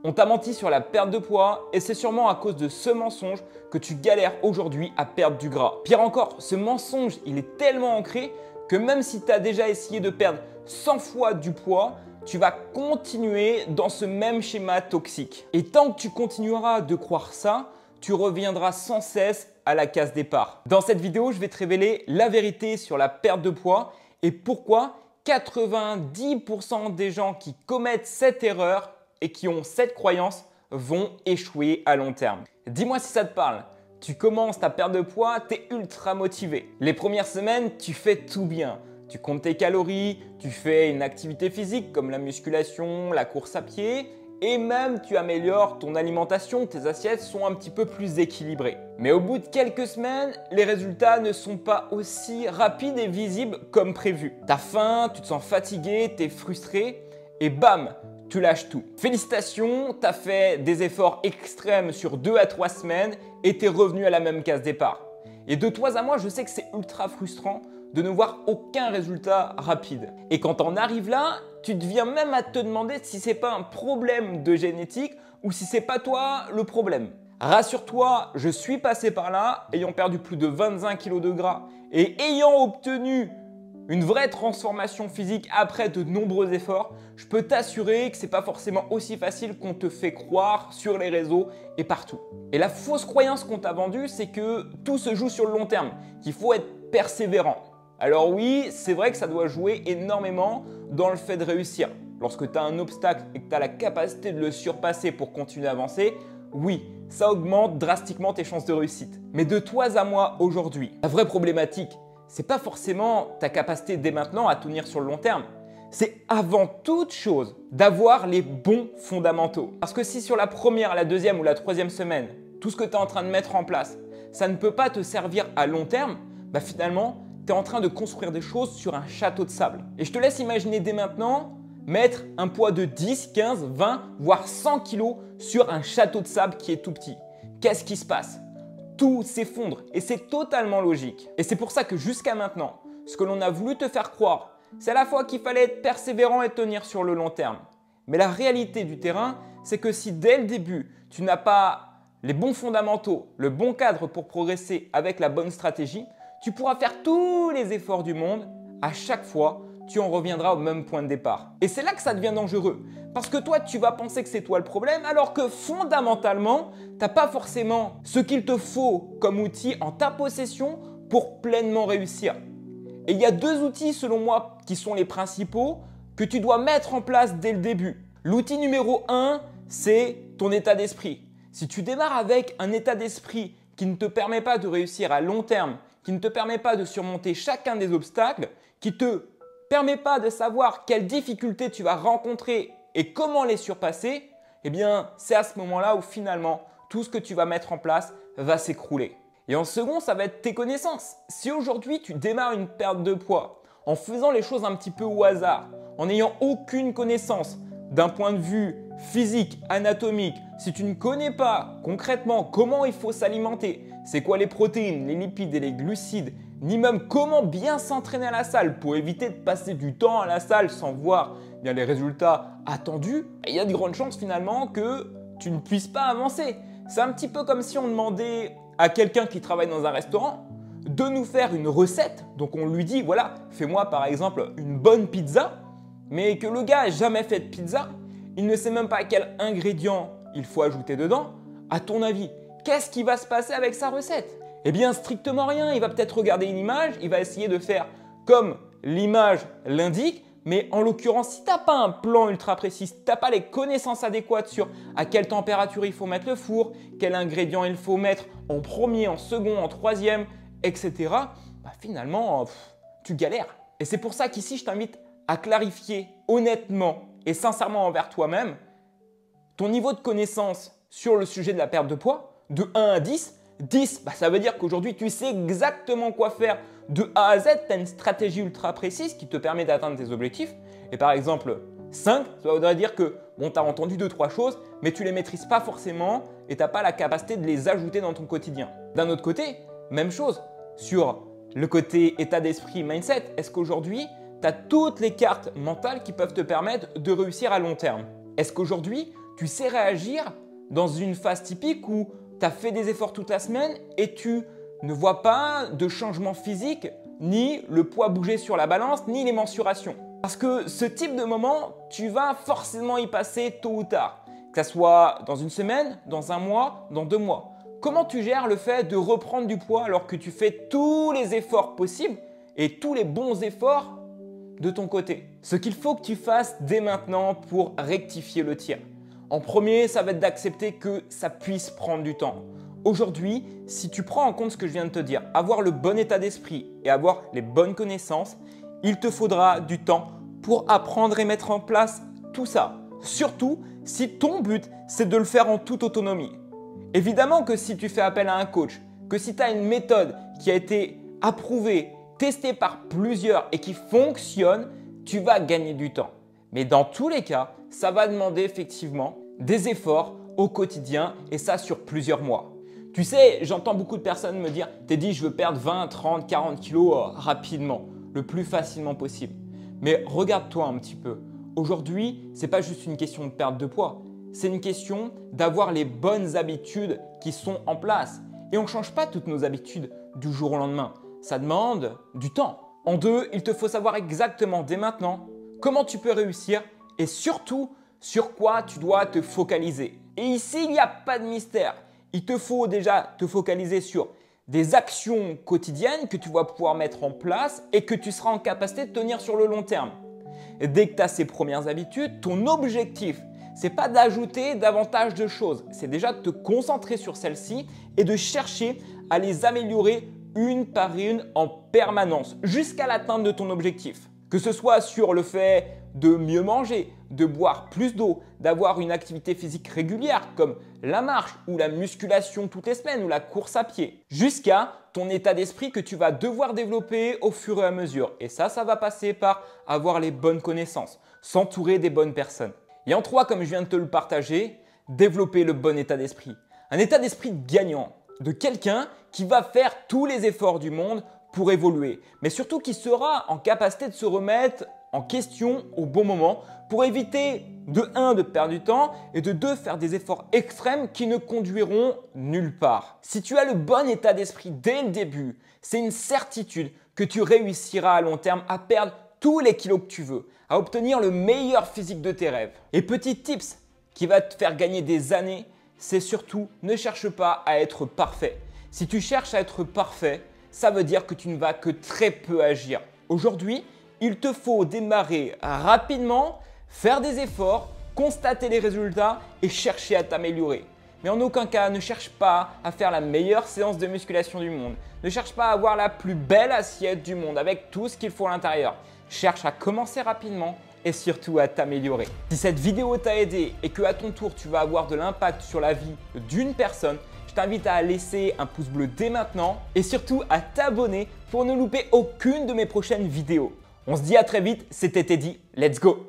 On t'a menti sur la perte de poids et c'est sûrement à cause de ce mensonge que tu galères aujourd'hui à perdre du gras. Pire encore, ce mensonge, il est tellement ancré que même si tu as déjà essayé de perdre 100 fois du poids, tu vas continuer dans ce même schéma toxique. Et tant que tu continueras de croire ça, tu reviendras sans cesse à la case départ. Dans cette vidéo, je vais te révéler la vérité sur la perte de poids et pourquoi 90% des gens qui commettent cette erreur et qui ont cette croyance vont échouer à long terme. Dis-moi si ça te parle. Tu commences ta perte de poids, tu es ultra motivé. Les premières semaines, tu fais tout bien. Tu comptes tes calories, tu fais une activité physique comme la musculation, la course à pied et même tu améliores ton alimentation, tes assiettes sont un petit peu plus équilibrées. Mais au bout de quelques semaines, les résultats ne sont pas aussi rapides et visibles comme prévu. Tu as faim, tu te sens fatigué, tu es frustré et bam, tu lâches tout. Félicitations, tu as fait des efforts extrêmes sur 2 à 3 semaines et tu es revenu à la même case départ. Et de toi à moi, je sais que c'est ultra frustrant de ne voir aucun résultat rapide. Et quand on arrive là, tu te viens même à te demander si c'est pas un problème de génétique ou si c'est pas toi le problème. Rassure-toi, je suis passé par là, ayant perdu plus de 25 kg de gras et ayant obtenu une vraie transformation physique après de nombreux efforts, je peux t'assurer que c'est pas forcément aussi facile qu'on te fait croire sur les réseaux et partout. Et la fausse croyance qu'on t'a vendue, c'est que tout se joue sur le long terme, qu'il faut être persévérant. Alors oui, c'est vrai que ça doit jouer énormément dans le fait de réussir. Lorsque tu as un obstacle et que tu as la capacité de le surpasser pour continuer à avancer, oui, ça augmente drastiquement tes chances de réussite. Mais de toi à moi aujourd'hui, la vraie problématique, c'est pas forcément ta capacité dès maintenant à tenir sur le long terme. C'est avant toute chose d'avoir les bons fondamentaux. Parce que si sur la première, la deuxième ou la troisième semaine, tout ce que tu es en train de mettre en place, ça ne peut pas te servir à long terme, bah finalement, tu es en train de construire des choses sur un château de sable. Et je te laisse imaginer dès maintenant mettre un poids de 10, 15, 20, voire 100 kg sur un château de sable qui est tout petit. Qu'est-ce qui se passe ? Tout s'effondre et c'est totalement logique. Et c'est pour ça que jusqu'à maintenant, ce que l'on a voulu te faire croire, c'est à la fois qu'il fallait être persévérant et tenir sur le long terme. Mais la réalité du terrain, c'est que si dès le début, tu n'as pas les bons fondamentaux, le bon cadre pour progresser avec la bonne stratégie, tu pourras faire tous les efforts du monde. À chaque fois, tu en reviendras au même point de départ. Et c'est là que ça devient dangereux. Parce que toi, tu vas penser que c'est toi le problème, alors que fondamentalement, tu n'as pas forcément ce qu'il te faut comme outil en ta possession pour pleinement réussir. Et il y a 2 outils, selon moi, qui sont les principaux que tu dois mettre en place dès le début. L'outil numéro 1, c'est ton état d'esprit. Si tu démarres avec un état d'esprit qui ne te permet pas de réussir à long terme, qui ne te permet pas de surmonter chacun des obstacles, qui ne te permet pas de savoir quelles difficultés tu vas rencontrer et comment les surpasser, eh bien, c'est à ce moment-là où finalement, tout ce que tu vas mettre en place va s'écrouler. Et en second, ça va être tes connaissances. Si aujourd'hui, tu démarres une perte de poids en faisant les choses un petit peu au hasard, en n'ayant aucune connaissance d'un point de vue physique, anatomique, si tu ne connais pas concrètement comment il faut s'alimenter, c'est quoi les protéines, les lipides et les glucides, ni même comment bien s'entraîner à la salle pour éviter de passer du temps à la salle sans voir bien les résultats attendus, il y a de grandes chances finalement que tu ne puisses pas avancer. C'est un petit peu comme si on demandait à quelqu'un qui travaille dans un restaurant de nous faire une recette. Donc on lui dit, voilà, fais-moi par exemple une bonne pizza, mais que le gars n'a jamais fait de pizza, il ne sait même pas quel ingrédient il faut ajouter dedans. À ton avis, qu'est-ce qui va se passer avec sa recette ? Eh bien, strictement rien. Il va peut-être regarder une image, il va essayer de faire comme l'image l'indique, mais en l'occurrence, si tu n'as pas un plan ultra précis, si tu n'as pas les connaissances adéquates sur à quelle température il faut mettre le four, quel ingrédient il faut mettre en premier, en second, en troisième, etc., bah finalement, tu galères. Et c'est pour ça qu'ici, je t'invite à clarifier honnêtement et sincèrement envers toi-même ton niveau de connaissance sur le sujet de la perte de poids de 1 à 10. 10, ça veut dire qu'aujourd'hui, tu sais exactement quoi faire de A à Z. Tu as une stratégie ultra précise qui te permet d'atteindre tes objectifs. Et par exemple, 5, ça voudrait dire que tu as entendu 2-3 choses, mais tu ne les maîtrises pas forcément et tu n'as pas la capacité de les ajouter dans ton quotidien. D'un autre côté, même chose sur le côté état d'esprit, mindset. Est-ce qu'aujourd'hui, tu as toutes les cartes mentales qui peuvent te permettre de réussir à long terme? Est-ce qu'aujourd'hui, tu tu sais réagir dans une phase typique où tu as fait des efforts toute la semaine et tu ne vois pas de changement physique, ni le poids bouger sur la balance, ni les mensurations. Parce que ce type de moment, tu vas forcément y passer tôt ou tard, que ce soit dans une semaine, dans un mois, dans 2 mois. Comment tu gères le fait de reprendre du poids alors que tu fais tous les efforts possibles et tous les bons efforts de ton côté? Ce qu'il faut que tu fasses dès maintenant pour rectifier le tir. En premier, ça va être d'accepter que ça puisse prendre du temps. Aujourd'hui, si tu prends en compte ce que je viens de te dire, avoir le bon état d'esprit et avoir les bonnes connaissances, il te faudra du temps pour apprendre et mettre en place tout ça. Surtout si ton but, c'est de le faire en toute autonomie. Évidemment que si tu fais appel à un coach, que si tu as une méthode qui a été approuvée, testée par plusieurs et qui fonctionne, tu vas gagner du temps. Mais dans tous les cas, ça va demander effectivement des efforts au quotidien et ça sur plusieurs mois. Tu sais, j'entends beaucoup de personnes me dire « Teddy, je veux perdre 20, 30, 40 kilos rapidement, le plus facilement possible. » Mais regarde-toi un petit peu. Aujourd'hui, ce n'est pas juste une question de perte de poids. C'est une question d'avoir les bonnes habitudes qui sont en place. Et on ne change pas toutes nos habitudes du jour au lendemain. Ça demande du temps. En deux, il te faut savoir exactement dès maintenant comment tu peux réussir et surtout sur quoi tu dois te focaliser. Et ici, il n'y a pas de mystère. Il te faut déjà te focaliser sur des actions quotidiennes que tu vas pouvoir mettre en place et que tu seras en capacité de tenir sur le long terme. Et dès que tu as ces premières habitudes, ton objectif, ce n'est pas d'ajouter davantage de choses, c'est déjà de te concentrer sur celles-ci et de chercher à les améliorer une par une en permanence jusqu'à l'atteinte de ton objectif. Que ce soit sur le fait de mieux manger, de boire plus d'eau, d'avoir une activité physique régulière comme la marche ou la musculation toutes les semaines ou la course à pied, jusqu'à ton état d'esprit que tu vas devoir développer au fur et à mesure. Et ça va passer par avoir les bonnes connaissances, s'entourer des bonnes personnes. Et en 3, comme je viens de te le partager, développer le bon état d'esprit. Un état d'esprit gagnant, de quelqu'un qui va faire tous les efforts du monde pour évoluer, mais surtout qui sera en capacité de se remettre en question au bon moment pour éviter de 1 de perdre du temps et de 2 faire des efforts extrêmes qui ne conduiront nulle part. Si tu as le bon état d'esprit dès le début, c'est une certitude que tu réussiras à long terme à perdre tous les kilos que tu veux, à obtenir le meilleur physique de tes rêves. Et petit tips qui va te faire gagner des années, c'est surtout ne cherche pas à être parfait. Si tu cherches à être parfait, ça veut dire que tu ne vas que très peu agir. Aujourd'hui, il te faut démarrer rapidement, faire des efforts, constater les résultats et chercher à t'améliorer. Mais en aucun cas, ne cherche pas à faire la meilleure séance de musculation du monde. Ne cherche pas à avoir la plus belle assiette du monde avec tout ce qu'il faut à l'intérieur. Cherche à commencer rapidement et surtout à t'améliorer. Si cette vidéo t'a aidé et que à ton tour, tu vas avoir de l'impact sur la vie d'une personne, je t'invite à laisser un pouce bleu dès maintenant et surtout à t'abonner pour ne louper aucune de mes prochaines vidéos. On se dit à très vite, c'était Teddy, let's go!